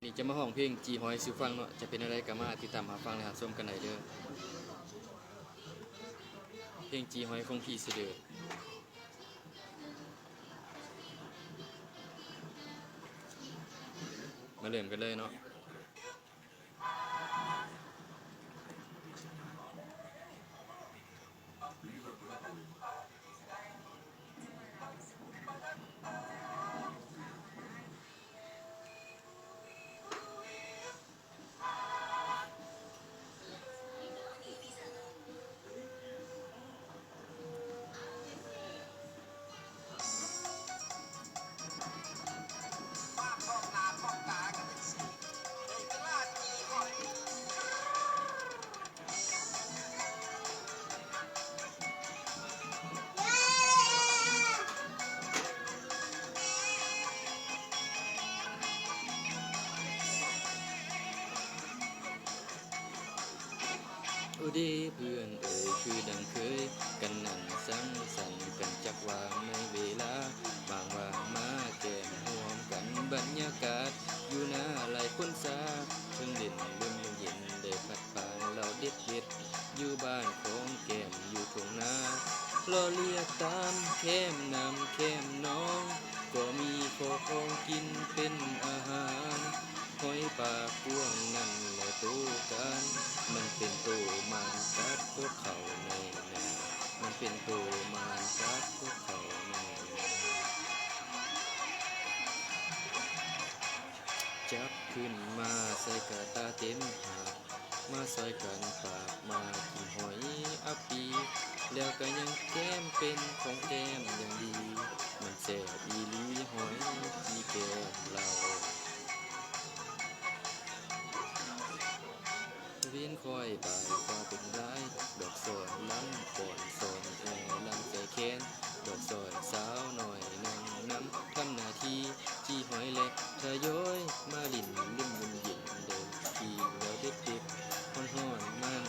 นี่จะมาห้องเพลงจีฮอยซิฟังเนาะจะเป็นอะไรก็มาติดตามหาฟังและหาชมกันได้เด้อเพลงจีฮอยคงพี่เสด็จมาเริ่มกันเลยเนาะโอเดเพื่อนเอ่ยคือดังเคยกันนั่นสังสรรค์กันจักว่าในเวลาบางว่ามาแก้มห่วมกันบรรยากาศอยู่หน้าหลายคนซาเพิ่งเด่นลมเย็นได้พัดผ่านเราเด็ดอยู่บ้านของแก้มอยู่ทุ่งนารอเรียกตามแค้มนำแค้มน้องก็มีขอของกินเป็นอาหารหอยปลากวางนั่นแหละตู้กันมันเป็นตัวมานกัดพวกเขาในนามันเป็นตัวมานกัดพวกเขาในนาจับขึ้นมาใส่กระตาเต็มหามาใส่กันปากมากินหอยอัปปีแล้วก็ยังแก้มเป็นของแก้มอย่างดีมันแซ่บอีหลีหอยจีแก้มเราเวียนคอยบ่ายก็เป็นร้ายดอกสอนล้ำก่อนสอนแอลำใจแค้นดอกสอนสาวหน่อยนั่งน้ำทำหน้าที่จีหอยเล็กทะย้อยมาลิ่นลุ่มเย็นเดินขี่แล้วเด็ดห่อนมัน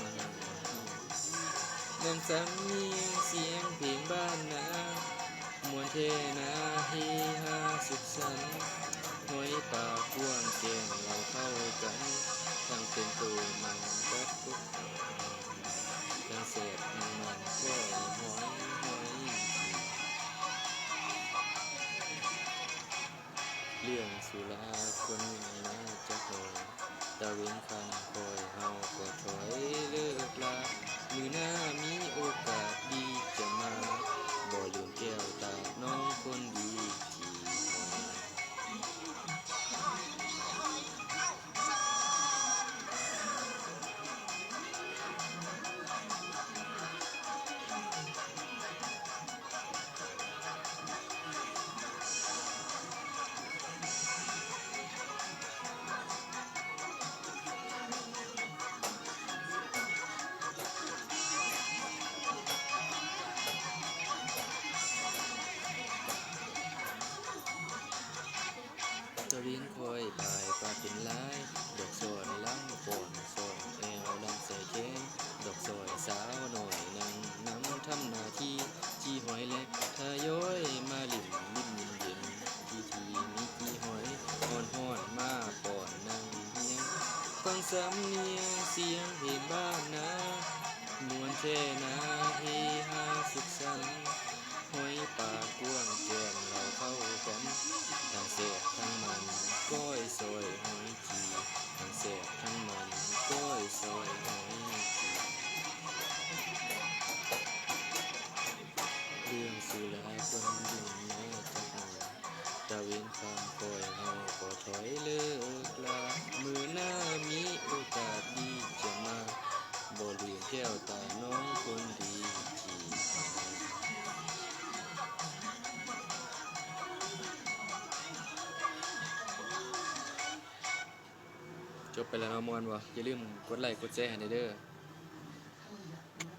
นั่งสำเนียงเสียงเพลงบ้านนามวนเทนาเฮฮาสุขสันต์หอยปากกว้างแก้มเราเข้ากันทั้งเป็นตัวมันกับทุกทั้งเศษทั้งมันก็หอยเรื่องสุราคนน่าจะคอยตะเวนคำคอยเฮาก็ถอยเลิกลามือหน้ามีโอกาสดีจะมาบ่ลืมแก้วตาน้องคนดีตะวินคอยบ่ายปาเป็นลายดอกสอนล้ำก่อนสอนแอวลำใส่แขนดอกซอยสาวหน่อยนั่งน้ำทำหน้าที่จีหอยเล็กทะย้อยมาลิ่มลิ้มเย็นทีมีจีหอยห่อนมาก่อนนั่งเฮียงฟังสำเนียงเสียงเพลงบ้านนามวนแท่นาเฮฮาสุขสันต์หอยปากกว้างแก้มเราเข้ากันทั้งเศษทั้งมันก้อยซอยหอยจีทั้งเศษทั้งมันก้อยซอยหอยจีเรื่องสุราคนยิ่งน้อยจักหน่อยตะเวนคำคอยเฮาก็ถอยเลิกลามือหน้ามีโอกาสดีจะมาบ่ลืมแก้วตาน้องคนดีจีจบไปแล้วเนาะมวนบ่อย่าลืมกดไลค์กดแชร์ให้เด้อ